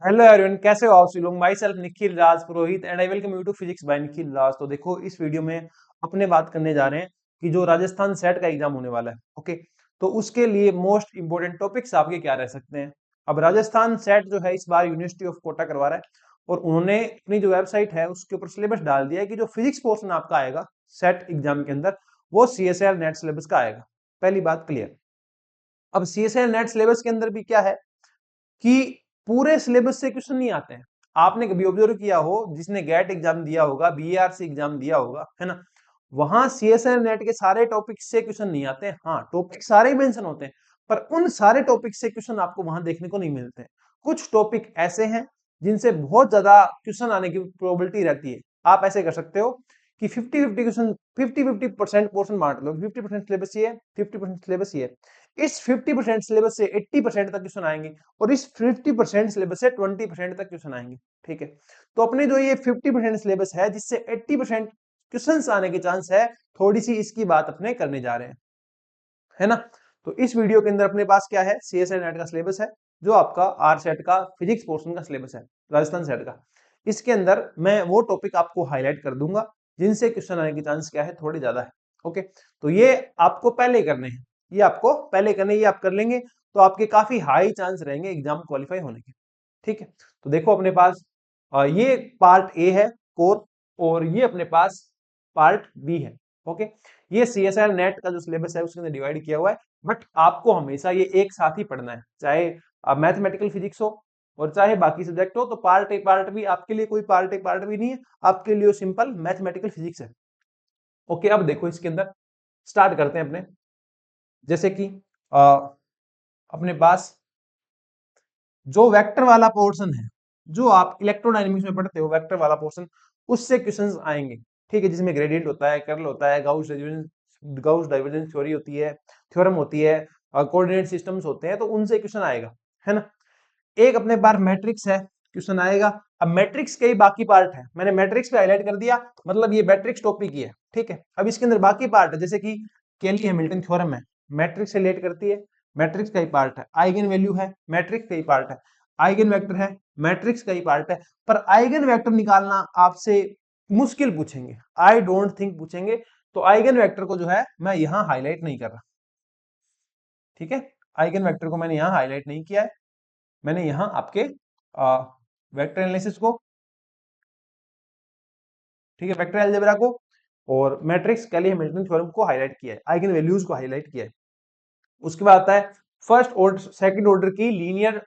Hello everyone, कैसे हो आप सभी लोग। Myself Nikhil Raj Purohit and I welcome you to physics by Nikhil Raj. तो देखो, इस वीडियो में अपने बात करने जा रहे हैं कि जो राजस्थान सेट का एग्जाम होने वाला है, ओके, तो उसके लिए मोस्ट इंपोर्टेंट टॉपिक्स आपके क्या रह सकते हैं। अब राजस्थान सेट जो है इस बार यूनिवर्सिटी ऑफ कोटा करवा रहा है और उन्होंने अपनी जो वेबसाइट है उसके ऊपर सिलेबस डाल दिया है कि जो फिजिक्स पोर्शन आपका आएगा सेट एग्जाम के अंदर वो CSIR नेट सिलेबस का आएगा। पहली बात क्लियर। अब CSIR नेट सिलेबस के अंदर भी क्या है कि पूरे सिलेबस से क्वेश्चन नहीं आते हैं। आपने कभी ऑब्जर्व किया हो, जिसने गेट एग्जाम दिया होगा, BARC एग्जाम दिया होगा, है ना, वहां CSIR नेट के सारे टॉपिक से क्वेश्चन नहीं आते हैं। हाँ, टॉपिक सारे ही मेंशन होते हैं, पर उन सारे टॉपिक से क्वेश्चन आपको वहां देखने को नहीं मिलते हैं। कुछ टॉपिक ऐसे हैं जिनसे बहुत ज्यादा क्वेश्चन आने की प्रोबेबिलिटी रहती है। आप ऐसे कर सकते हो कि 50-50 क्वेश्चन, 50-50% पोर्शन बांट लो। 50% सिलेबस ये है, 50% सिलेबस ये है। इस 50% सिलेबस से 80% तक क्वेश्चन आएंगे और इस 50% सिलेबस से 20% तक क्वेश्चन आएंगे। ठीक है, तो अपने जो ये 50% सिलेबस है जिससे 80% क्वेश्चंस आने के चांस है, थोड़ी सी इसकी बात अपने करने जा रहे हैं, है ना। तो इस वीडियो के अंदर अपने पास क्या है, CSIR नेट का सिलेबस है, जो आपका आर सेट का फिजिक्स पोर्शन का सिलेबस है, राजस्थान सेट का। इसके अंदर मैं वो टॉपिक आपको हाईलाइट कर दूंगा जिनसे क्वेश्चन आने की चांस क्या है, थोड़ी ज्यादा है। ओके, तो ये आपको पहले करने हैं, ये आपको पहले करने, ये आप कर लेंगे तो आपके काफी हाई चांस रहेंगे एग्जाम क्वालिफाई होने के। ठीक है, तो देखो अपने पास ये पार्ट ए है, कोर, और ये अपने पास पार्ट बी है। ओके, ये CSIR नेट का जो सिलेबस है उसके अंदर डिवाइड किया हुआ है, बट आपको हमेशा ये एक साथ ही पढ़ना है, चाहे मैथमेटिकल फिजिक्स हो और चाहे बाकी सब्जेक्ट हो। तो पार्ट ए पार्ट बी आपके लिए कोई पार्ट ए पार्ट बी नहीं है, आपके लिए सिंपल मैथमेटिकल फिजिक्स है। ओके, अब देखो इसके अंदर स्टार्ट करते हैं अपने। जैसे कि अपने पास जो वेक्टर वाला पोर्शन है, जो आप इलेक्ट्रोडायनेमिक्स में पढ़ते हो, वेक्टर वाला पोर्शन, उससे क्वेश्चंस आएंगे। ठीक है, जिसमें ग्रेडियंट होता है, कर्ल होता है, गाउस डाइवर्जेंस थ्योरी होती है, थ्योरम होती है, कोऑर्डिनेट सिस्टम्स होते हैं, तो उनसे क्वेश्चन आएगा, है ना। एक अपने पास मैट्रिक्स है, क्वेश्चन आएगा। अब मैट्रिक्स के ही बाकी पार्ट है, मैंने मैट्रिक्स पे हाईलाइट कर दिया, मतलब ये मैट्रिक्स टॉपिक ही है। ठीक है, अब इसके अंदर बाकी पार्ट है, जैसे कि केली हैमिल्टन थ्योरम है, मैट्रिक्स से रिलेट करती है, मैट्रिक्स का ही पार्ट है। आइगन वैल्यू है, मैट्रिक्स का ही पार्ट है। आइगन वेक्टर है, मैट्रिक्स का ही पार्ट है। पर आइगन वेक्टर निकालना आपसे मुश्किल पूछेंगे, आई डोंट थिंक पूछेंगे, तो आइगन वेक्टर को जो है मैं यहां हाईलाइट नहीं कर रहा। ठीक है, आइगन वेक्टर को मैंने यहां हाईलाइट नहीं किया है, मैंने यहां आपके वेक्टर एनालिसिस को, ठीक है, वेक्टर अलजेब्रा को और मैट्रिक्स कैली हैमिल्टन थ्योरम को हाईलाइट किया है, आइगन वैल्यूज को हाईलाइट किया है। उसके बाद आता है फर्स्ट ऑर्डर सेकंड ऑर्डर की लीनियर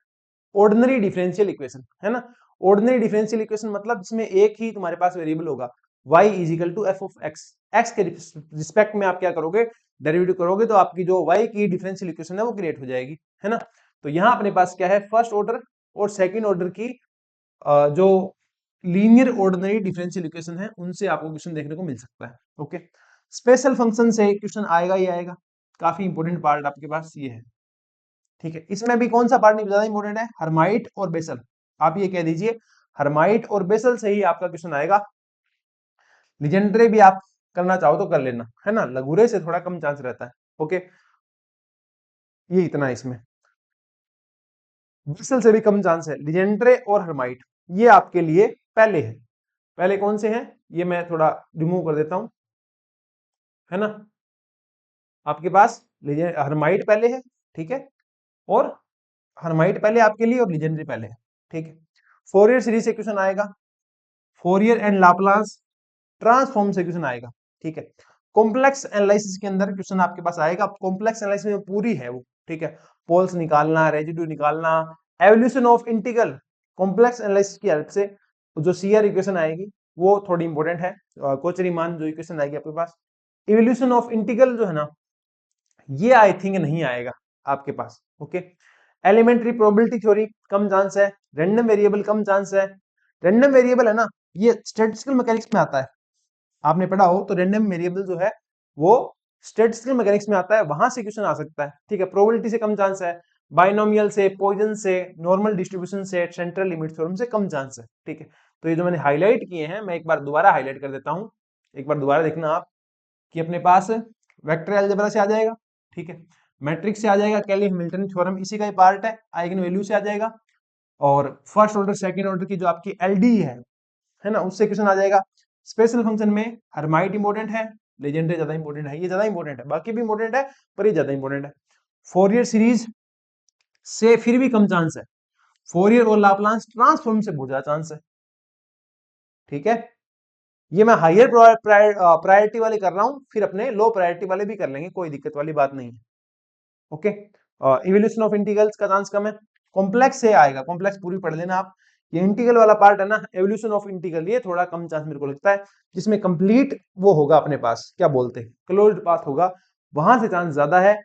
ऑर्डिनरी डिफरेंशियल इक्वेशन, है ना। ऑर्डिनरी डिफरेंशियल इक्वेशन मतलब जिसमें एक ही तुम्हारे पास वेरिएबल होगा, y is equal to f of x. X के रिस्पेक्ट में आप क्या करोगे, डेरिवेटिव करोगे, तो आपकी जो y की डिफरेंशियल इक्वेशन है वो क्रिएट हो जाएगी, है ना। तो यहां अपने पास क्या है, फर्स्ट ऑर्डर और सेकंड ऑर्डर की जो लीनियर ऑर्डिनरी डिफरेंशियल इक्वेशन है उनसे आपको क्वेश्चन देखने को मिल सकता है। ओके, स्पेशल फंक्शन से क्वेश्चन आएगा ही आएगा, काफी इंपॉर्टेंट पार्ट आपके पास ये है। ठीक है, इसमें भी कौन सा पार्ट नहीं ज्यादा इंपॉर्टेंट है, हर्माइट और बेसल। आप ये कह दीजिए हर्माइट और बेसल से ही आपका क्वेश्चन आएगा। लिजेंड्रे भी आप करना चाहो तो कर लेना, है ना, लगुरे से थोड़ा कम चांस रहता है। ओके, ये इतना है इसमें, बेसल से भी कम चांस है। लिजेंड्रे और हर्माइट ये आपके लिए पहले है। पहले कौन से हैं, ये मैं थोड़ा रिमूव कर देता हूं, है ना। आपके पास हर्माइट पहले है, ठीक है, और हर्माइट पहले आपके लिए और लीजेंड्री पहले है। ठीक है, फोरियर सीरीज से क्वेश्चन आएगा, फोरियर एंड लाप्लास ट्रांसफॉर्म से क्वेश्चन आएगा। ठीक है, कॉम्प्लेक्स एनालिसिस के अंदर क्वेश्चन आपके पास आएगा, कॉम्प्लेक्स एनालिसिस में पूरी है वो। ठीक है, पोल्स निकालना, रेजिड्यू निकालना, evolution of integral, complex analysis की हेल्प से जो CR इक्वेशन आएगी वो थोड़ी इंपॉर्टेंट है। कोचरी मान जो इक्वेशन आएगी आपके पास, इवोल्यूशन ऑफ इंटीग्रल जो है ना, ये आई थिंक नहीं आएगा आपके पास। ओके, एलिमेंट्री प्रोबेबिलिटी थ्योरी कम चांस है, रैंडम वेरिएबल कम चांस है। रैंडम वेरिएबल है ना, ये स्टैटिस्टिकल मैकेनिक्स में आता है, आपने पढ़ा हो तो रैंडम वेरिएबल जो है वो स्टैटिस्टिकल मैकेनिक्स में आता है, वहां से क्वेश्चन आ सकता है। ठीक है, प्रोबेबिलिटी से कम चांस है, बाइनोमियल से, पॉइजन से, नॉर्मल डिस्ट्रीब्यूशन से, सेंट्रल लिमिट थ्योरम से कम चांस है। ठीक है, तो ये जो मैंने हाईलाइट किए हैं मैं एक बार दोबारा हाईलाइट कर देता हूं, एक बार दोबारा देखना आप, कि अपने पास वेक्टर अलजेब्रा से आ जाएगा, ठीक है, मैट्रिक्स से आ जाएगा, कैली हैमिल्टन थ्योरम इसी का ही पार्ट है, आइगन वैल्यू से आ जाएगा, और फर्स्ट ऑर्डर सेकंड ऑर्डर की जो आपकी एलडी है ना, उससे क्वेश्चन आ जाएगा। स्पेशल फंक्शन में हर्माइट इंपॉर्टेंट है, लेजेंडरी ज्यादा इंपॉर्टेंट है, ये ज्यादा इंपॉर्टेंट है, बाकी भी इंपॉर्टेंट है पर ये ज्यादा इंपॉर्टेंट है। फोरियर सीरीज से फिर भी कम चांस है, फोरियर और लाप्लास ट्रांसफॉर्म से बहुत ज्यादा चांस है। ठीक है, ये मैं हायर प्रायोरिटी वाले कर रहा हूं, फिर अपने लो प्रायोरिटी वाले भी कर लेंगे, कोई दिक्कत वाली बात नहीं है। ओके, इवोल्यूशन ऑफ इंटीग्रल्स का चांस कम है। कॉम्प्लेक्स से आएगा, कॉम्प्लेक्स पूरी पढ़ लेना आप। ये इंटीग्रल वाला पार्ट है ना, एवोल्यूशन ऑफ इंटीग्रल, ये थोड़ा कम चांस मेरे को लगता है, जिसमें कंप्लीट वो होगा अपने पास, क्या बोलते हैं, क्लोज्ड पाथ होगा, वहां से चांस ज्यादा है,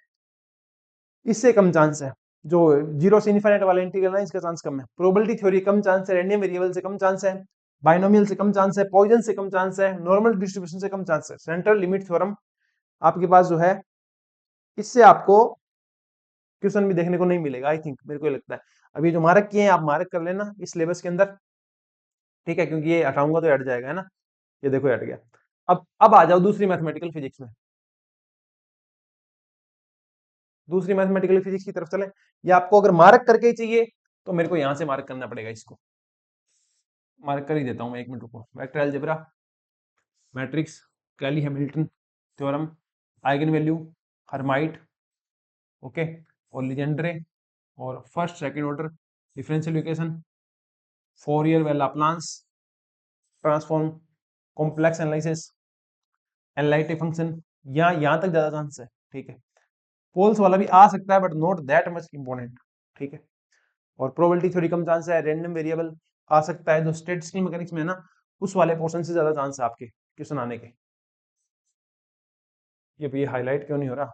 इससे कम चांस है। जो जीरो से इनफाइनाइट वाला इंटीग्रल है, इसका चांस कम है। प्रोबेबिलिटी थ्योरी कम चांस है, रैंडम वेरिएबल से कम चांस है, बाइनोमियल से कम चांस है, पॉइजन से कम चांस है, नॉर्मल डिस्ट्रीब्यूशन से कम चांस है। सेंट्रल लिमिट थ्योरम आपके पास जो है, इससे आपको क्वेश्चन भी देखने को नहीं मिलेगा, आई थिंक, मेरे को लगता है। अभी जो मार्क किए हैं आप मार्क कर लेना इस सिलेबस के अंदर, ठीक है, क्योंकि ये हटाऊंगा तो हट जाएगा, है ना। ये देखो हट गया। अब आ जाओ दूसरी मैथमेटिकल फिजिक्स में, दूसरी मैथमेटिकल फिजिक्स की तरफ चले। या आपको अगर मार्क करके ही चाहिए तो मेरे को यहां से मार्क करना पड़ेगा, इसको मार्क कर ही देता हूं मैं, एक मिनट रुको। Vector algebra, matrix, Cayley Hamilton theorem, eigen value, Hermite, okay, और लीजेंड्रे, और first second order differential equation, Fourier व Laplace transform, complex analysis, analytic function, यहाँ तक ज्यादा चांस है। ठीक है, पोल्स वाला भी आ सकता है but not that much important. ठीक है, और प्रोबेबिलिटी थ्योरी कम चांस है, रैंडम वेरिएबल आ सकता है, जो स्टैटिस्टिकल मैकेनिक्स में है ना, उस वाले पोर्शन से ज्यादा चांस है आपके क्वेश्चन आने के। ये हाईलाइट क्यों नहीं हो रहा?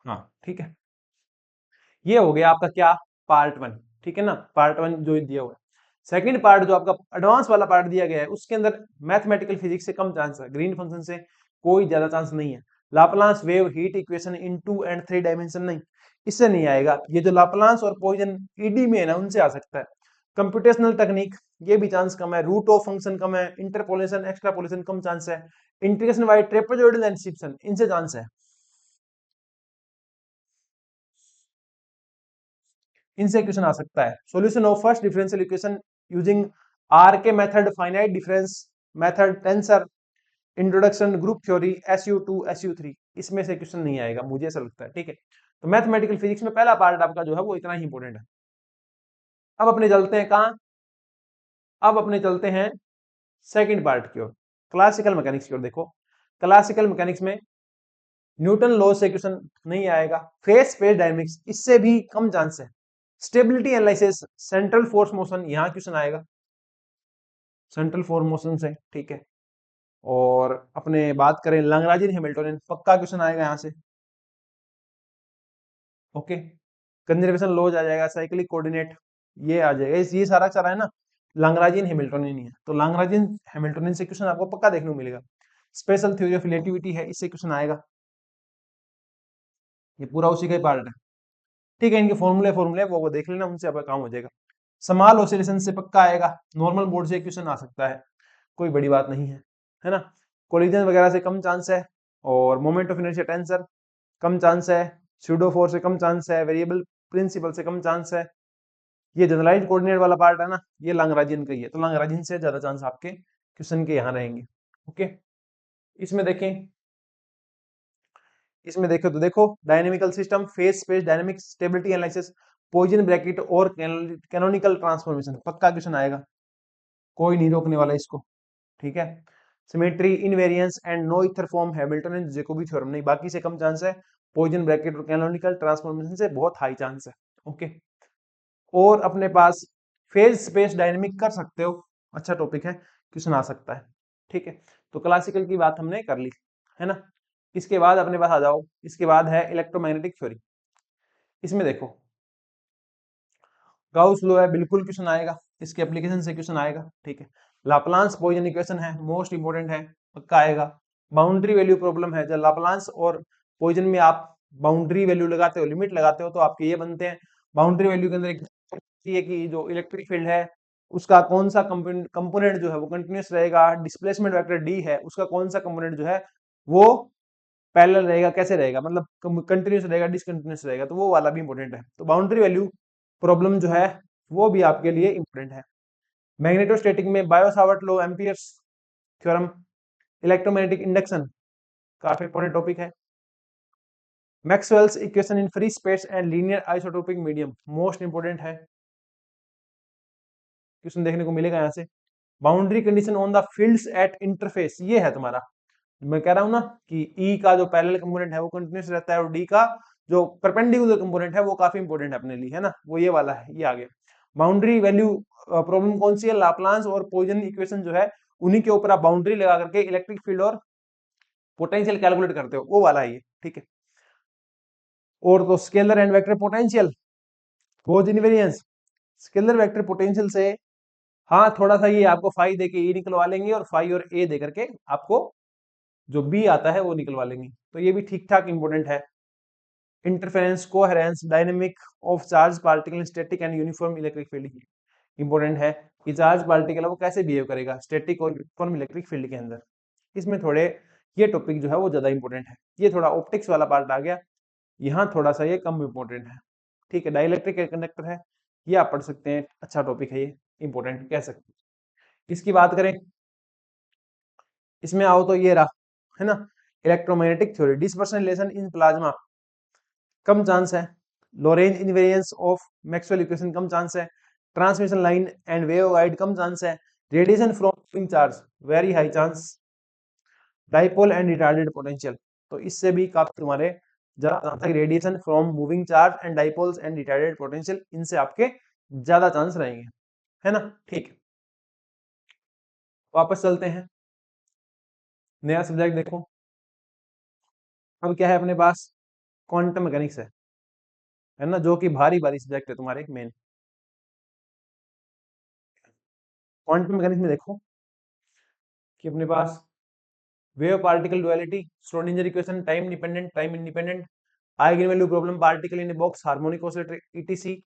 हाँ ठीक है, ये हो गया आपका क्या, पार्ट वन। ठीक है ना, पार्ट वन जो दिया हुआ है। सेकंड पार्ट जो आपका एडवांस वाला पार्ट दिया गया है, उसके अंदर मैथमेटिकल फिजिक्स से कम चांस है, ग्रीन फंक्शन से कोई ज्यादा चांस नहीं है। Laplace wave heat equation in 2 and 3 dimension नहीं, इससे नहीं आएगा। ये जो लाप्लास और पॉइजन ईडी में है ना, उनसे आ सकता है। कंप्यूटेशनल टेक्निक, ये भी चांस कम है। रूट ऑफ फंक्शन कम है, इंटरपोलेशन एक्स्ट्रापोलेशन कम चांस है, इंटीग्रेशन बाय ट्रेपेजॉइडल एंड शिफ्टन, इनसे चांस है, इनसे क्वेश्चन आ सकता है। Solution of first differential equation using R K method, finite difference method, tensor, introduction, group theory, SU2 SU3, इसमें से क्वेश्चन नहीं आएगा, मुझे ऐसा लगता है। ठीक है, तो मैथमेटिकल फिजिक्स में पहला पार्ट आपका जो है वो इतना ही इंपॉर्टेंट है। अब अपने चलते हैं कहाँ, अब अपने चलते हैं सेकंड पार्ट की ओर, क्लासिकल मैकेनिक्स की ओर। देखो, क्लासिकल मैकेनिक्स में न्यूटन लॉ से क्वेश्चन नहीं आएगा, फेज स्पेस डायनेमिक्स इससे भी कम चांस है, stability analysis, central force motion, यहां क्वेश्चन आएगा सेंट्रल फोर्स मोशन से। ठीक है, और अपने बात करें लैग्रांजियन हैमिल्टोनियन, पक्का क्वेश्चन आएगा यहाँ से। ओके, कंजर्वेशन लॉज आ जाएगा, साइक्लिक कोऑर्डिनेट ये आ जाएगा, ये सारा चला है ना, लैग्रांजियन हैमिल्टोनियन ही है, तो लैग्रांजियन हैमिल्टोनियन से क्वेश्चन आपको पक्का देखने को मिलेगा। स्पेशल थ्योरी ऑफ रिलेटिविटी है, इससे क्वेश्चन आएगा, ये पूरा उसी का ही पार्ट है। ठीक है, इनके फॉर्मूले फॉर्मूले वो देख लेना, उनसे आपका काम हो जाएगा। स्मॉल ऑसिलेशन से पक्का आएगा, नॉर्मल मोड से क्वेश्चन आ सकता है, कोई बड़ी बात नहीं है ना। कोलिजन वगैरह से कम चांस है, और moment of inertia tensor come chance है, स्यूडो फोर्स से कम चांस है, वेरिएबल प्रिंसिपल से कम चांस है। ये जनरलाइज्ड कोऑर्डिनेट वाला पार्ट है ना, ये लैग्रांजियन का ही है, तो लैग्रांजियन से ज्यादा चांस आपके क्वेश्चन के यहाँ रहेंगे। ओके, इसमें देखें, इसमें देखो तो देखो, dynamical system, phase space dynamics, stability analysis, Poisson bracket और कैनोनिकल ट्रांसफॉर्मेशन, पक्का क्वेश्चन आएगा, कोई नहीं रोकने वाला इसको। ठीक है, symmetry, invariance and Noether form, Hamilton and Jacobi theorem नहीं, बाकी से कम चांस है। पॉइजन ब्रैकेट और कैनोनिकल ट्रांसफॉर्मेशन से बहुत हाई चांस है। ओके, और अपने पास फेज स्पेस डायनेमिक कर सकते हो, अच्छा टॉपिक है, क्वेश्चन आ सकता है। ठीक है, तो क्लासिकल की बात हमने कर ली, है ना। इसके बाद अपने पास आ जाओ, इसके बाद है इलेक्ट्रोमैग्नेटिक थ्योरी। इसमें देखो, गाउस लॉ है, बिल्कुल क्वेश्चन आएगा, इसके एप्लीकेशन से क्वेश्चन आएगा। ठीक है, लाप्लास पॉइजन इक्वेशन है, मोस्ट इंपोर्टेंट है, पक्का आएगा। बाउंड्री वैल्यू प्रॉब्लम है, जब लाप्लास और पॉइजन में आप बाउंड्री वैल्यू लगाते हो, लिमिट लगाते हो, तो आपके ये बनते हैं। बाउंड्री वैल्यू के अंदर एक है कि जो इलेक्ट्रिक फील्ड है उसका कौन सा कंपोनेंट जो है वो कंटिन्यूस रहेगा, डिस्प्लेसमेंट वेक्टर डी है उसका कौन सा कंपोनेंट जो है वो पैरेलल रहेगा, कैसे रहेगा, मतलब कंटिन्यूस रहेगा, डिसकंटिन्यूस रहेगा, तो वो वाला भी इंपॉर्टेंट है। तो बाउंड्री वैल्यू प्रॉब्लम जो है वो भी आपके लिए इंपॉर्टेंट है। मैग्नेटोस्टैटिक में Biot Savart law, Ampere's theorem, electromagnetic induction काफी इंपॉर्टेंट टॉपिक है। Maxwell's equation in free space and linear isotopic medium most important है, क्वेश्चन देखने को मिलेगा यहाँ से। Boundary condition on the fields at interface, ये है तुम्हारा, मैं कह रहा हूं ना कि ई का जो पैरेलल कंपोनेंट है वो कंटिन्यूस रहता है और डी का जो परपेंडिकुलर कंपोनेंट है वो काफी इंपॉर्टेंट है अपने लिए, है ना, वो ये वाला है, ये आ गया। बाउंड्री वैल्यू प्रॉब्लम कौन सी है, लाप्लास और पॉइजन इक्वेशन जो है उन्हीं के ऊपर आप बाउंड्री लगा करके इलेक्ट्रिक फील्ड और पोटेंशियल कैलकुलेट करते हो, वो वाला है ये, ठीक है। और तो scalar and vector potential, Gauss invariance, scalar vector potential से हाँ थोड़ा सा ये आपको फाई दे के ई निकलवा लेंगे और फाई और ए दे करके आपको जो बी आता है वो निकलवा लेंगे, तो ये भी ठीक ठाक इंपॉर्टेंट है। Interference, coherence, dynamic of charge particle, static and uniform electric field important है कि चार्ज पार्टिकल है वो कैसे बिहेव करेगा स्टैटिक और यूनिफॉर्म इलेक्ट्रिक फील्ड के अंदर। इसमें थोड़े ये टॉपिक जो है वो ज्यादा इंपॉर्टेंट है, ये थोड़ा ऑप्टिक्स वाला पार्ट आ गया, यहाँ थोड़ा सा ये कम इंपॉर्टेंट है, ठीक है। डाइलेक्ट्रिक कंडक्टर है, ये आप पढ़ सकते हैं, अच्छा टॉपिक है ये, इंपॉर्टेंट कह सकते हैं। इसकी बात करें, इसमें आओ तो ये रहा, है ना, electromagnetic theory, dispersion relation in plasma कम चांस है, Lorentz invariance of Maxwell equation कम चांस है, transmission line and wave guide कम चांस है, radiation from moving charge very high chance, dipole and retarded potential, तो इससे भी काफी तुम्हारे ज्यादा चांस है, radiation from moving charge and dipoles and retarded potential, इनसे आपके ज्यादा चांस रहेंगे, है ना, ठीक है। वापस चलते हैं, नया सब्जेक्ट देखो, अब क्या है अपने पास, क्वांटम मैकेनिक्स है ना, जो कि भारी भारी सब्जेक्ट है तुम्हारे मेन। क्वांटम मैकेनिक्स में देखो कि अपने पास wave particle duality, Schrodinger equation, time dependent, time independent, eigen value problem, particle in a box, harmonic oscillator, ETC,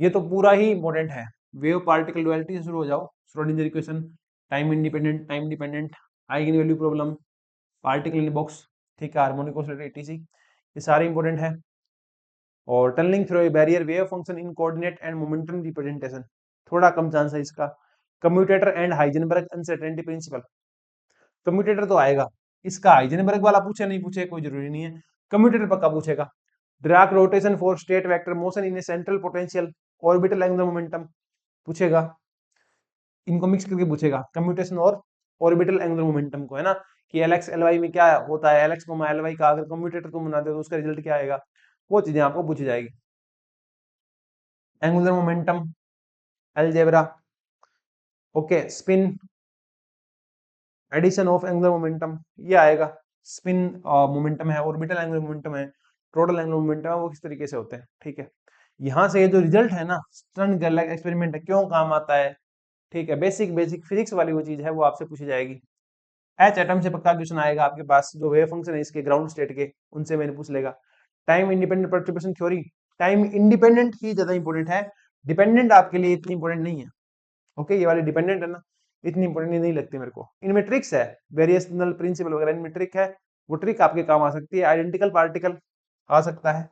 ये तो पूरा ही इंपॉर्टेंट है। वेव पार्टिकल डुअलिटी से शुरू हो जाओ, Schrodinger equation, time dependent, eigen value problem, particle in box, ठीक है, हार्मोनिक ऑसिलेटर, ईटीसी, ये सारे इंपॉर्टेंट है। और tunnelling through a barrier, wave function in coordinate and momentum representation, थोड़ा कम चांस है इसका। Commutator and Heisenberg uncertainty principle, commutator तो आएगा, इसका हाइजेनबर्ग वाला पूछे नहीं पूछे कोई जरूरी नहीं है, कम्यूटेटर पक्का पूछेगा। ड्राक rotation for state vector motion in a central potential, orbital angular momentum पूछेगा, इनको मिक्स करके पूछेगा, कम्यूटेशन और ऑर्बिटल एंगुलर मोमेंटम को, है ना, कि एलएक्स एलवाई में क्या होता है, एलएक्स को एलवाई का अगर कम्यूटेटर तुम बनाते हो तो उसका रिजल्ट क्या आएगा, वो चीजें आपको पूछी जाएगी। Angular momentum, algebra, okay, spin, addition of angular momentum, ये आएगा, स्पिन मोमेंटम है, ऑर्बिटल एंगुलर मोमेंटम है, टोटल एंगुलर मोमेंटम है, वो किस तरीके से होते हैं, ठीक है। यहाँ से ये जो रिजल्ट है ना, स्टर्न गेरलैक एक्सपेरिमेंट है, क्यों काम आता है, ठीक है, बेसिक बेसिक फिजिक्स वाली वो चीज है, वो आपसे पूछी जाएगी। एच एटम से पक्का क्वेश्चन आएगा आपके पास, जो वेव फंक्शन है इसके ग्राउंड स्टेट के, उनसे मैंने पूछ लेगा। Time independent perturbation theory, time independent ही ज्यादा इंपॉर्टेंट है, डिपेंडेंट आपके लिए इतनी इंपॉर्टेंट नहीं है, ओके, ये वाली डिपेंडेंट है ना, इतनी इंपॉर्टेंट नहीं लगती मेरे को। इनमें ट्रिक्स है, वेरिएशनल प्रिंसिपल वगैरह इनमें ट्रिक है, वो ट्रिक आपके काम आ सकती है। आइडेंटिकल पार्टिकल आ सकता है,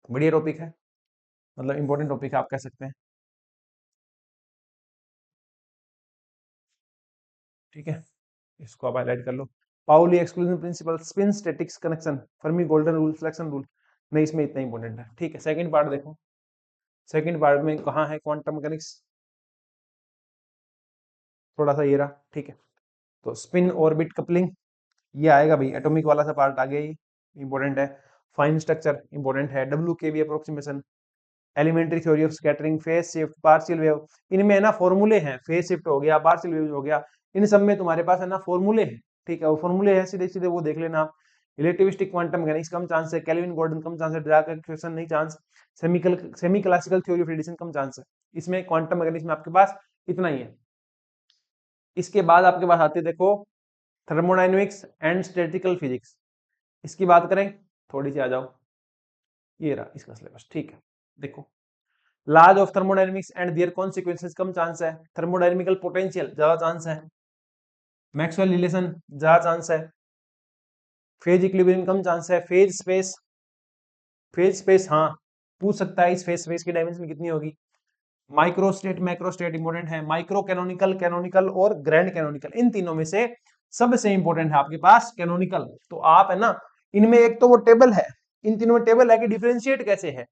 बढ़िया टॉपिक है, मतलब इंपॉर्टेंट टॉपिक है आप कह सकते हैं, ठीक है, इसको आप हाईलाइट कर लो। Pauli exclusion principle, spin statics connection, Fermi golden rule, selection rule, नहीं इसमें इतना इंपॉर्टेंट है, ठीक है। सेकंड पार्ट देखो, सेकंड पार्ट में कहाँ है क्वांटम मैकेनिक्स, थोड़ा सा ये रहा, ठीक है। तो स्पिन ऑर्बिट कपलिंग, ये आएगा भाई, एटॉमिक वाला सा पार्ट आ गया, ये इंपॉर्टेंट है। फाइन स्ट्रक्चर इंपॉर्टेंट है, W K B approximation, elementary theory of scattering, phase shift, partial wave, इनमें है ना फॉर्मूले हैं, फेज शिफ्ट हो गया, पार्शियल वेव हो गया, इन सब में तुम्हारे पास है ना फॉर्मूले हैं, ठीक है, वो फॉर्मूले हैं सीधे सीधे, वो देख लेना आप। रिलेटिविस्टिक क्वांटम मैकेनिक्स कम चांस है, केल्विन गॉर्डन कम चांस है, डिराक इक्वेशन नहीं chance, semi classical theory of radiation come chance है, इसमें क्वांटम मैकेनिक्स में आपके पास इतना ही है। इसके बाद आपके पास आते देखो थर्मोडाइनमिक्स एंड स्टैटिकल फिजिक्स, इसकी बात करें थोड़ी सी, आ जाओ, ये रहा इसका सिलेबस, ठीक है। देखो laws of thermodynamics and their consequences कम चांस है, थर्मोडायनेमिकल पोटेंशियल ज्यादा चांस है, मैक्सवेल रिलेशन ज्यादा चांस है, फेज इक्विलिब्रियम कम चांस है, फेज स्पेस हाँ पूछ सकता है, इस फेज स्पेस की डायमेंशन कितनी होगी, micro state macro state important है, माइक्रो कैनोनिकल कैनोनिकल और ग्रैंड कैनोनिकल, इन तीनों में से सबसे इंपॉर्टेंट है आपके पास कैनोनिकल। तो आप है ना, इनमें एक तो वो टेबल है, इन तीनों में टेबल है कि डिफरेंशिएट कैसे है,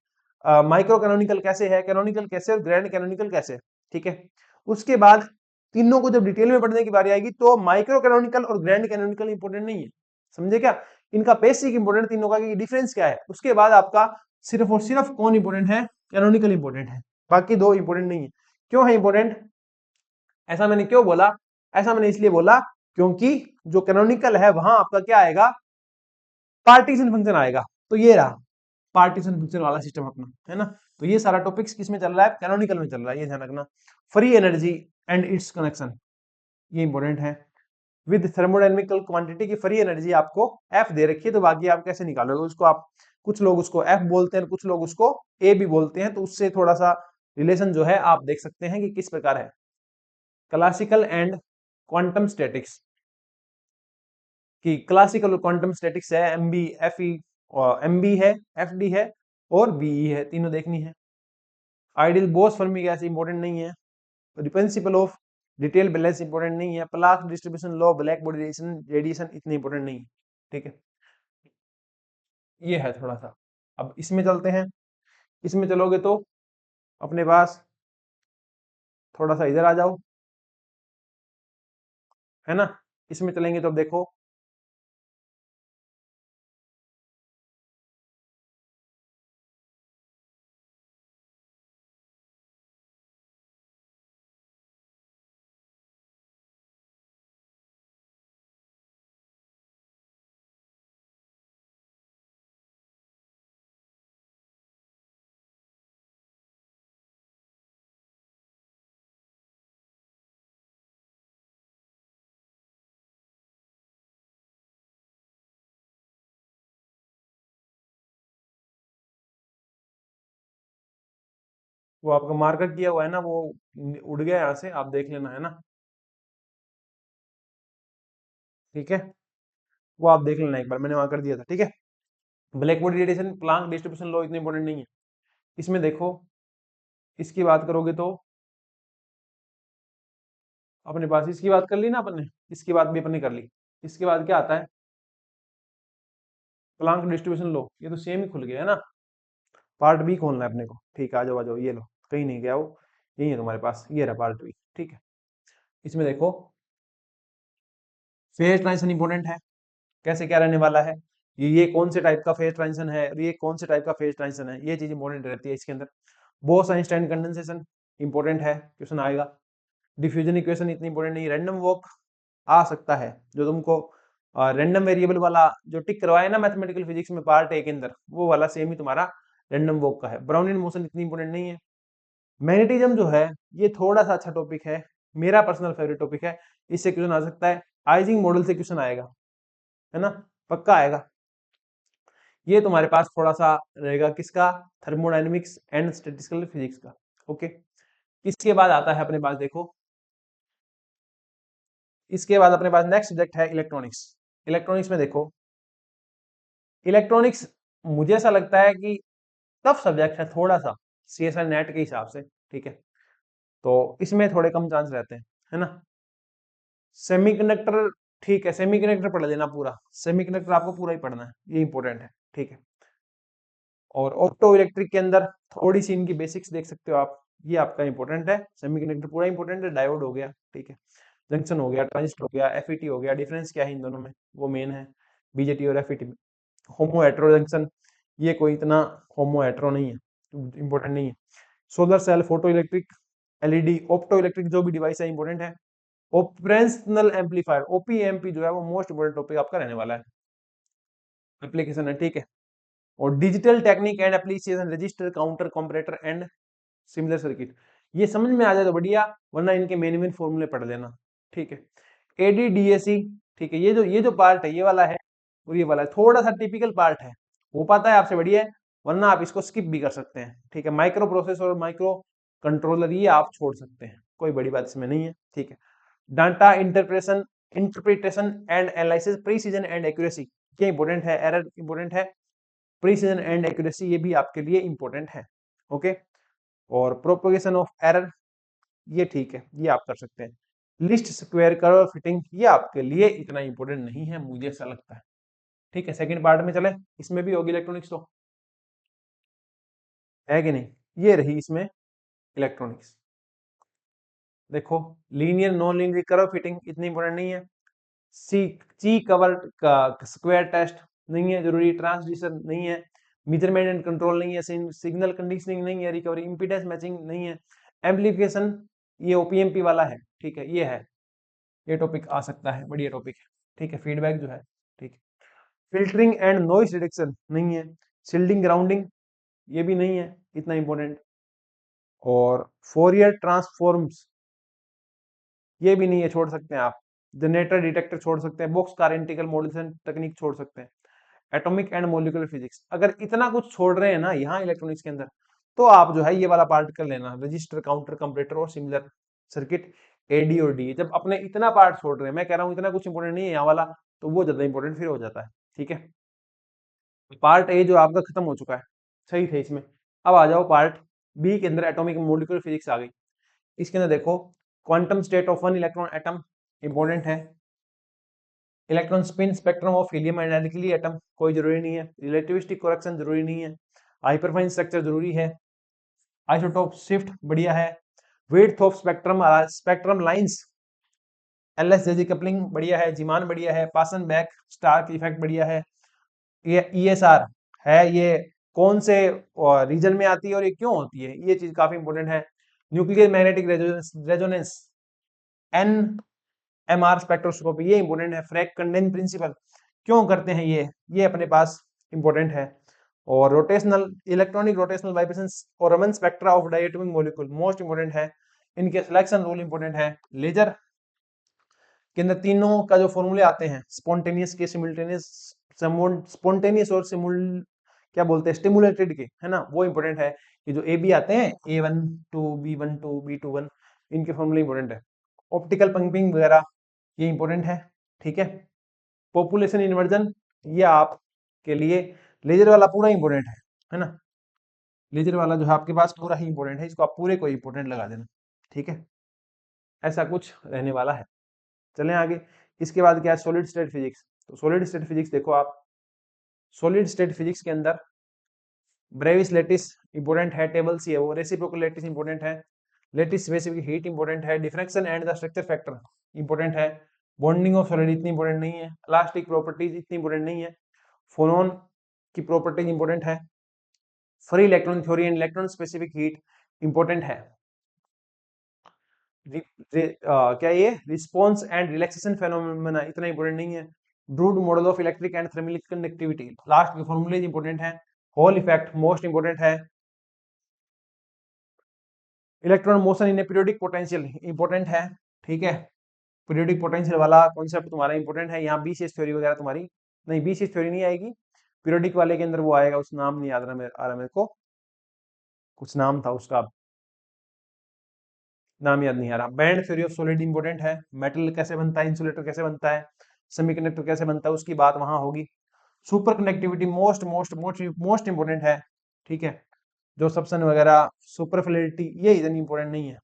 माइक्रो कैनोनिकल कैसे है, कैनोनिकल कैसे और ग्रैंड कैनोनिकल कैसे, ठीक है। उसके बाद तीनों को जब डिटेल में पढ़ने की बारी आएगी तो माइक्रो कैनोनिकल और ग्रैंड कैनोनिकल इंपॉर्टेंट नहीं है, समझे क्या, इनका बेसिक इंपॉर्टेंट तीनों का कि डिफरेंस क्या है, उसके बाद आपका सिर्फ और सिर्फ कौन इंपॉर्टेंट है, कैनोनिकल इंपॉर्टेंट है, बाकी दो इंपॉर्टेंट नहीं है। क्यों है इंपॉर्टेंट, ऐसा मैंने क्यों बोला, ऐसा मैंने इसलिए बोला क्योंकि जो कैनोनिकल है वहां आपका क्या आएगा, पार्टीशन फंक्शन आएगा। तो ये रहा पार्टीशन फंक्शन वाला सिस्टम अपना, है ना। तो ये सारा टॉपिक्स किस में चल रहा है, कैनोनिकल में चल रहा है, ये ध्यान रखना। Free energy and it's connection, ये इंपॉर्टेंट है। विद थर्मोडायनेमिकल क्वांटिटी की फ्री एनर्जी आपको एफ दे रखी है, तो बाकी आप कैसे निकालोगे उसको, आप कुछ लोग उसको एफ बोलते हैं, कुछ लोग उसको ए भी बोलते हैं, तो उससे थोड़ा सा रिलेशन जो है आप देख सकते हैं कि किस प्रकार है। क्लासिकल एंड क्वांटम स्टैटिक्स, कि क्लासिकल और क्वांटम स्टैटिक्स है, एमबी एफई और एमबी है, एफडी है और बीई है, तीनों देखनी है। Ideal Bose Fermi gas important नहीं है, principle of detail balance important नहीं है, plaque distribution law, black body radiation radiation इतने इंपॉर्टेंट नहीं है, ठीक है। ये है थोड़ा सा। अब इसमें चलते हैं, इसमें चलोगे तो अपने पास थोड़ा सा इधर आ जाओ, है ना। इसमें चलेंगे तो अब देखो, वो आपका मार्कर किया हुआ है ना, वो उड़ गया यहाँ से, आप देख लेना, है ना, ठीक है। वो आप देख लेना एक बार, मैंने वहां कर दिया था, ठीक है। Black body radiation, Planck distribution law इतने इंपॉर्टेंट नहीं है। इसमें देखो, इसकी बात करोगे तो अपने पास इसकी बात कर ली ना अपन ने, इसकी बात भी अपन ने कर ली। इसके बाद क्या आता है, प्लांक डिस्ट्रीब्यूशन लो, ये तो सेम ही खुल गया है ना। पार्ट बी खोलना है अपने को, ठीक है, आ जाओ ये लो, कहीं नहीं गया वो, यही है तुम्हारे पास, ये रहा पार्ट बी, ठीक है। इसमें देखो फेज ट्रांजिशन इंपॉर्टेंट है, कैसे क्या रहने वाला है, ये कौन से टाइप का फेज ट्रांजिशन है और ये कौन से टाइप का फेज ट्रांजिशन है, ये चीज इंपॉर्टेंट रहती है इसके अंदर। बोस आइंस्टाइन कंडेंसेशन इंपॉर्टेंट है, क्वेश्चन आएगा। डिफ्यूजन इक्वेशन इतनी इंपॉर्टेंट नहीं, रैंडम वॉक आ सकता है, जो तुमको रैंडम वेरिएबल वाला जो टिक करवाया ना मैथमेटिकल फिजिक्स में पार्ट ए के अंदर, वो वाला सेम ही तुम्हारा रैंडम वॉक का है। ब्राउनियन मोशन इतनी इंपॉर्टेंट नहीं है। मैग्नेटिज्म जो है ये थोड़ा सा अच्छा टॉपिक है, मेरा पर्सनल फेवरेट टॉपिक है, इससे क्वेश्चन आ सकता है, आइजिंग मॉडल से क्वेश्चन आएगा, है ना, पक्का आएगा। ये तुम्हारे पास थोड़ा सा रहेगा किसका, थर्मोडायनेमिक्स एंड स्टैटिस्टिकल फिजिक्स का, ओके। इसके बाद आता है अपने पास देखो, इसके बाद अपने पास नेक्स्ट सब्जेक्ट है इलेक्ट्रॉनिक्स। इलेक्ट्रॉनिक्स में देखो, इलेक्ट्रॉनिक्स मुझे ऐसा लगता है कि टफ सब्जेक्ट है थोड़ा सा, सीएसआई नेट के हिसाब से, ठीक है। तो इसमें थोड़े कम चांस रहते हैं, है ना। सेमीकंडक्टर, ठीक है, सेमीकंडक्टर पढ़ लेना पूरा, सेमीकंडक्टर आपको पूरा ही पढ़ना है, ये इंपॉर्टेंट है, ठीक है। और ऑप्टो इलेक्ट्रिक के अंदर थोड़ी सी इनकी बेसिक्स देख सकते हो आप, ये आपका इंपॉर्टेंट है, सेमीकंडक्टर पूरा इंपॉर्टेंट है, डायोड हो गया, ठीक है, जंक्शन हो गया, ट्रांजिस्टर हो गया, एफईटी हो गया, डिफरेंस क्या है इन दोनों में, वो मेन है, बीजेटी और एफईटी में। होमो हेटेरो जंक्शन, ये कोई इतना होमो हेटेरो नहीं है, इंपॉर्टेंट नहीं है। Solar cell, photo electric, LED, opto electric जो भी डिवाइस है इंपॉर्टेंट है। ऑपरेशनल एम्पलीफायर, ओपीएमपी जो है वो मोस्ट इंपोर्टेंट टॉपिक आपका रहने वाला है, एप्लीकेशन है, ठीक है। और digital technique and application, register, counter, comparator and similar circuit, ये समझ में आ जाए तो बढ़िया, वरना इनके मेन मेन फॉर्मूले पढ़ लेना, ठीक है। एडीडीएसी, ठीक है, ये जो पार्ट है ये वाला है, और ये वाला है थोड़ा सा टिपिकल पार्ट है, हो पाता है आपसे बढ़िया है, वरना आप इसको स्किप भी कर सकते हैं। ठीक है, माइक्रो प्रोसेसर और माइक्रो कंट्रोलर ये आप छोड़ सकते हैं, कोई बड़ी बात इसमें नहीं है। ठीक है, data interpretation and analysis, precision and accuracy ये इंपॉर्टेंट है, एरर इंपॉर्टेंट है, प्रीसीजन एंड एक्यूरेसी ये भी आपके लिए इंपॉर्टेंट है। ओके, और प्रोपोगेशन ऑफ एरर ये ठीक है, ये आप कर सकते हैं। लिस्ट स्क्वायर कर्व फिटिंग ये आपके लिए इतना इंपॉर्टेंट नहीं है, मुझे ऐसा लगता है। ठीक है, सेकंड पार्ट में चले, इसमें भी होगी इलेक्ट्रॉनिक्स तो, है कि नहीं? ये रही इसमें इलेक्ट्रॉनिक्स। देखो, linear non linear curve fitting इतनी इंपॉर्टेंट नहीं है। सी ची कवर का स्क्वायर टेस्ट नहीं है जरूरी, ट्रांसड्यूसर नहीं है, मेजरमेंट एंड कंट्रोल नहीं है, सिग्नल कंडीशनिंग नहीं है, रिकवरी इंपीडेंस मैचिंग नहीं है, एम्पलीफिकेशन ये ओपीएमपी वाला है। ठीक है, ये है, ये टॉपिक आ सकता है, बढ़िया टॉपिक है। ठीक है, फीडबैक जो है, ठीक है। फिल्टरिंग एंड नॉइस रिडक्शन नहीं है, शिल्डिंग ग्राउंडिंग ये भी नहीं है इतना इंपॉर्टेंट, और फोरियर ट्रांसफॉर्म्स ये भी नहीं है, छोड़ सकते हैं आप। जनरेटर डिटेक्टर छोड़ सकते हैं, बॉक्स कार इंटीग्रल मॉड्यूलेशन तकनीक छोड़ सकते हैं, एटॉमिक एंड मॉलिक्यूलर फिजिक्स। अगर इतना कुछ छोड़ रहे हैं ना यहाँ इलेक्ट्रॉनिक्स के अंदर, तो आप जो है ये वाला पार्ट कर लेना, रजिस्टर, काउंटर, कंपरेटर और सिमिलर सर्किट, एडी और डी। जब अपने इतना पार्ट छोड़ रहे हैं, मैं कह रहा हूँ इतना कुछ इंपॉर्टेंट नहीं है यहाँ वाला, तो वो ज्यादा इंपॉर्टेंट फिर हो जाता है। ठीक है, पार्ट ए जो आपका खत्म हो चुका है, सही थे इसमें। अब आ जाओ पार्ट बी के अंदर, एटॉमिक मॉलिक्यूलर फिजिक्स आ गई। इसके अंदर देखो, quantum state of one electron atom important है, electron spin spectrum of helium and alkali atom कोई जरूरी नहीं है, रिलेटिविस्टिक करेक्शन जरूरी नहीं है, हाइपरफाइन स्ट्रक्चर जरूरी है, आइसोटोप शिफ्ट बढ़िया है, width of spectrum spectrum lines, LSJG coupling बढ़िया है, जीमान बढ़िया है, पासन बैक स्टार्क इफेक्ट बढ़िया है, ये ईएसआर है, ये कौन से रीजन में आती है और ये क्यों होती है, ये चीज काफी इंपॉर्टेंट है। Nuclear magnetic resonance NMR spectroscopy ये इंपॉर्टेंट है। फ्रैक कंडेंस प्रिंसिपल क्यों करते हैं ये अपने पास इंपॉर्टेंट है। और रोटेशनल इलेक्ट्रॉनिक रोटेशनल वाइब्रेशंस और Raman spectra of diatomic molecule most important है। इनके सिलेक्शन रूल इंपॉर्टेंट है। लेजर के अंदर तीनों का जो फॉर्मूले आते हैं, स्पॉन्टेनियस के, सिमुल्टेनियस, स्पॉन्टेनियस और सिमुल क्या बोलते हैं, स्टिमुलेटेड के, है ना, वो इंपॉर्टेंट है। ये जो ए बी आते हैं, A12 B12 B21, इनके फॉर्मूले इंपॉर्टेंट है। ऑप्टिकल पंपिंग वगैरह ये इंपॉर्टेंट है। ठीक है, पॉपुलेशन इन्वर्जन ये आपके लिए लेजर वाला पूरा इंपॉर्टेंट है ना, लेजर वाला जो है आपके पास पूरा ही इंपॉर्टेंट है, इसको आप पूरे को इंपॉर्टेंट लगा देना। ठीक है, ऐसा कुछ रहने वाला है। चलें आगे। इसके बाद क्या है, सॉलिड स्टेट फिजिक्स। तो सॉलिड स्टेट फिजिक्स देखो आप, सॉलिड स्टेट फिजिक्स के अंदर ब्रेविस लेटिस इंपॉर्टेंट है, टेबल सी है वो, रेसिप्रोकल लेटिस इंपॉर्टेंट है, लेटिस स्पेसिफिक हीट इंपॉर्टेंट है, diffraction and the structure factor important है, बॉन्डिंग ऑफ सॉलिड इतनी इंपॉर्टेंट नहीं है, इलास्टिक प्रॉपर्टीज इतनी इंपॉर्टेंट नहीं है, फोनॉन की प्रॉपर्टीज इंपॉर्टेंट है, free electron theory and electron specific heat important है। क्या ये रिस्पॉन्स एंड रिलैक्सेशन फेनोमेना इतना इंपॉर्टेंट नहीं है। Drude model of electric and thermal conductivity last के फॉर्मूले इंपॉर्टेंट है। हॉल इफेक्ट मोस्ट इंपॉर्टेंट है। Electron motion in a periodic potential important है। ठीक है, पीरियोडिक पोटेंशियल वाला कॉन्सेप्ट तुम्हारा इंपॉर्टेंट है। यहाँ बीसीएस थ्योरी वगैरह तुम्हारी नहीं, बीसीएस थ्योरी नहीं आएगी, पीरियोडिक वाले के अंदर वो आएगा, उस नाम नहीं याद आ रहा मेरे को, कुछ नाम था उसका, नाम याद नहीं आ रहा। Band theory of solid important है। मेटल कैसे बनता है, इंसुलेटर कैसे बनता है, सेमीकंडक्टर कैसे बनता है, उसकी बात वहां होगी। Super conductivity most most most most important है। ठीक है, जो सबसन वगैरह, सुपर फ्लैरिटी ये इतनी इंपॉर्टेंट नहीं है।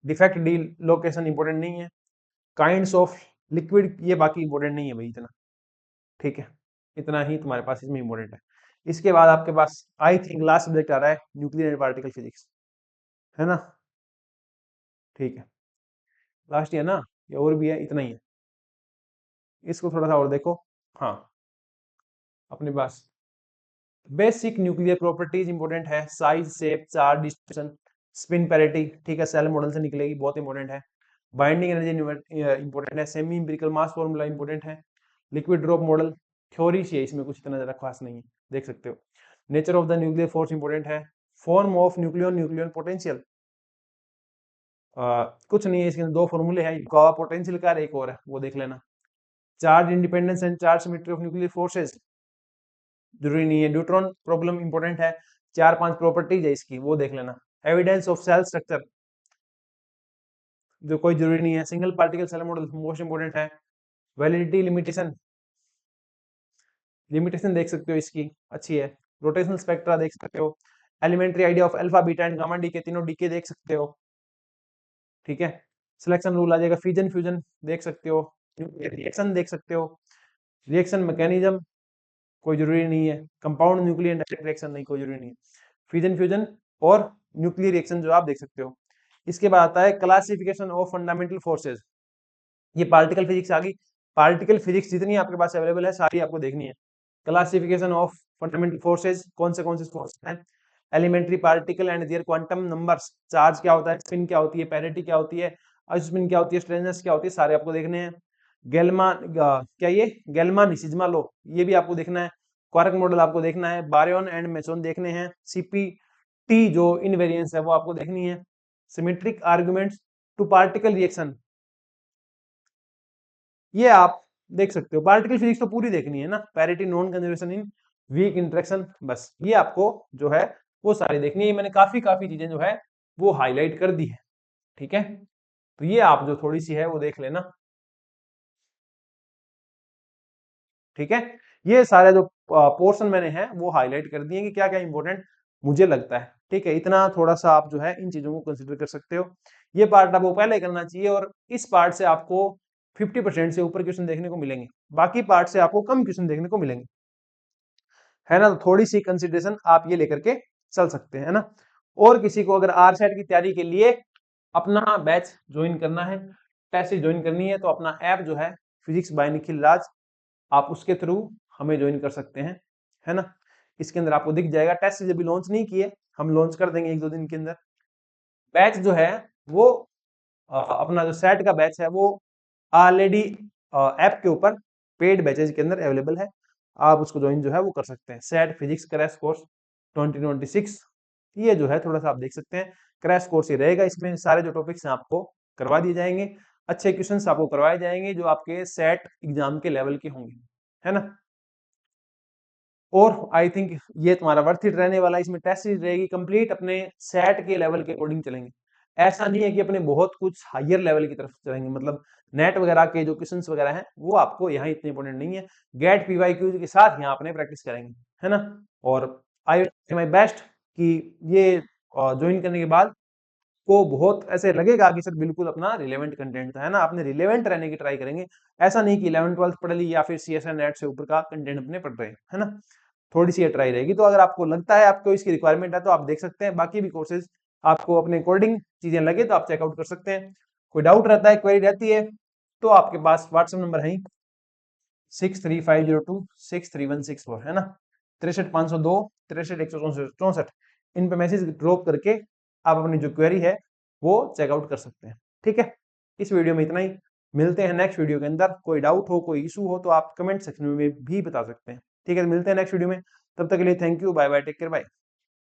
डिफेक्ट डी लोकेशन इंपॉर्टेंट नहीं है। काइंड्स ऑफ लिक्विड ये बाकी इंपॉर्टेंट नहीं है भाई इतना। ठीक है, इतना ही तुम्हारे पास इसमें इंपॉर्टेंट है। इसके बाद आपके पास आई थिंक लास्ट सब्जेक्ट आ रहा है, न्यूक्लियर एंड पार्टिकल फिजिक्स, है ना। ठीक है, लास्ट है ना, ये और भी है, इतना ही है। इसको थोड़ा सा और देखो। हाँ, अपने पास बेसिक न्यूक्लियर प्रॉपर्टीज इंपॉर्टेंट है, size, shape, charge distribution, spin parity. ठीक है, सेल मॉडल से निकलेगी, बहुत इंपॉर्टेंट है। बाइंडिंग एनर्जी इंपॉर्टेंट है, सेमी इंपिरिकल मास फॉर्मूला इंपॉर्टेंट है, लिक्विड ड्रॉप मॉडल थ्योरी से इसमें कुछ इतना ज्यादा खास नहीं है, देख सकते हो। Nature of the nuclear force important है, form of nucleon nucleon potential कुछ नहीं है, इसके दो फॉर्मूले हैं, गामा पोटेंशियल का एक और है, वो देख लेना। Charge independence and charge symmetry of nuclear forces जरूरी नहीं है। न्यूट्रॉन प्रॉब्लम इंपॉर्टेंट है, 4-5 प्रॉपर्टीज है इसकी, वो देख लेना। एविडेंस ऑफ सेल स्ट्रक्चर जो कोई जरूरी नहीं है। Single particle shell model most important है। वैलिडिटी लिमिटेशन, लिमिटेशन देख सकते हो इसकी, अच्छी है। रोटेशनल स्पेक्ट्रा देख सकते हो। Elementary idea of alpha beta and gamma decay तीनों डीके देख सकते हो, ठीक है। सिलेक्शन रूल आ जाएगा, फिजन फ्यूजन देख सकते हो, रिएक्शन देख सकते हो, रिएक्शन मैकेनिज्म कोई जरूरी नहीं है, कंपाउंड न्यूक्लियर डायरेक्ट रिएक्शन नहीं कोई जरूरी नहीं है, फिजन फ्यूजन और न्यूक्लियर रिएक्शन जो आप देख सकते हो। इसके बाद आता है क्लासिफिकेशन ऑफ फंडामेंटल फोर्सेज, ये पार्टिकल फिजिक्स आ गई। पार्टिकल फिजिक्स जितनी आपके पास अवेलेबल है सारी आपको देखनी है। क्लासिफिकेशन ऑफ फंडामेंटल फोर्सेज, कौन से फोर्स हैं, elementary particle and their quantum numbers, charge क्या होता है, स्पिन क्या होती है, पैरिटी क्या होती है, स्पिन क्या होती है, स्ट्रेननेस क्या होती है, सारे आपको देखने हैं। गेल्मा क्या ये गेल्मा निशिज्मा लो, ये भी आपको देखना है। क्वार्क मॉडल आपको देखना है। बारियन एंड मेसोन देखने हैं। सीपीटी जो इनवेरियंस है वो आपको देखनी है। Symmetric arguments to particle reaction, ये आप देख सकते हो। पार्टिकल फिजिक्स तो पूरी देखनी है ना, parity, non conservation in weak interaction, बस ये आपको जो है वो सारी देखनी है। मैंने काफी काफी चीजें जो है वो हाईलाइट कर दी है, ठीक है। तो ये आप जो थोड़ी सी है वो देख लेना, ठीक है। ये सारे जो पोर्शन मैंने है वो हाईलाइट कर दिए कि क्या क्या इंपॉर्टेंट मुझे लगता है, ठीक है। इतना थोड़ा सा आप जो है इन चीजों को कंसिडर कर सकते हो। ये पार्ट आपको पहले करना चाहिए और इस पार्ट से आपको 50% से ऊपर क्वेश्चन देखने को मिलेंगे, बाकी पार्ट से आपको कम क्वेश्चन देखने को मिलेंगे, है ना। तो थोड़ी सी कंसिडरेशन आप ये लेकर के चल सकते हैं, है ना। और किसी को अगर आर सेट की तैयारी के लिए अपना बैच ज्वाइन करना है, टेस्ट ज्वाइन करनी है, तो अपना ऐप जो है फिजिक्स बाय निखिल राज, आप उसके थ्रू हमें ज्वाइन कर सकते हैं, है ना। इसके अंदर आपको दिख जाएगा। टेस्ट जब भी लॉन्च नहीं किए, हम लॉन्च कर देंगे 1-2 दिन के अंदर। बैच जो है वो अपना जो सेट का बैच है वो ऑलरेडी ऐप के ऊपर पेड बैचेज के अंदर अवेलेबल है, आप उसको ज्वाइन जो है वो कर सकते हैं। सेट फिजिक्स क्रैश कोर्स 2026, ये जो है थोड़ा सा आप देख सकते हैं, क्रैश कोर्स ही रहेगा। इसमें सारे जो टॉपिक्स हैं आपको करवा दिए जाएंगे, अच्छे क्वेश्चंस आपको करवाए जाएंगे जो आपके सेट एग्जाम के लेवल के होंगे, है ना। और आई थिंक ये तुम्हारा वर्थ इट रहने वाला है। इसमें टेस्ट सीरीज रहेगी कंप्लीट अपने सेट के लेवल के अकॉर्डिंग चलेंगे। ऐसा नहीं है कि अपने बहुत कुछ हायर लेवल की तरफ चलेंगे, मतलब नेट वगैरह के जो क्वेश्चंस वगैरह हैं वो आपको यहाँ इतने इंपॉर्टेंट नहीं है। गेट पीवाईक्यू के साथ यहाँ अपने प्रैक्टिस करेंगे, है ना। और आई माई बेस्ट कि ये ज्वाइन करने के बाद को बहुत ऐसे लगेगा कि सर बिल्कुल अपना रिलेवेंट कंटेंट था, है ना। आपने रिलेवेंट रहने की ट्राई करेंगे, ऐसा नहीं कि 11th-12th पढ़ ली या फिर सीएसए नेट से ऊपर का कंटेंट अपने पढ़ रहे हैं, है ना। थोड़ी सी ये ट्राई रहेगी। तो अगर आपको लगता है आपको इसकी रिक्वायरमेंट है तो आप देख सकते हैं, बाकी भी कोर्सेज आपको अपने अकॉर्डिंग चीजें लगे तो आप चेकआउट कर सकते हैं। कोई डाउट रहता है, क्वेरी रहती है, तो आपके पास व्हाट्सएप नंबर है 6350263164, है ना। 6350263164, इन पे मैसेज ड्रॉप करके आप अपनी जो क्वेरी है वो चेकआउट कर सकते हैं, ठीक है। इस वीडियो में इतना ही, मिलते हैं नेक्स्ट वीडियो के अंदर। कोई डाउट हो, कोई इशू हो तो आप कमेंट सेक्शन में भी बता सकते हैं, ठीक है। मिलते हैं नेक्स्ट वीडियो में, तब तक के लिए thank you, bye bye, take care, bye.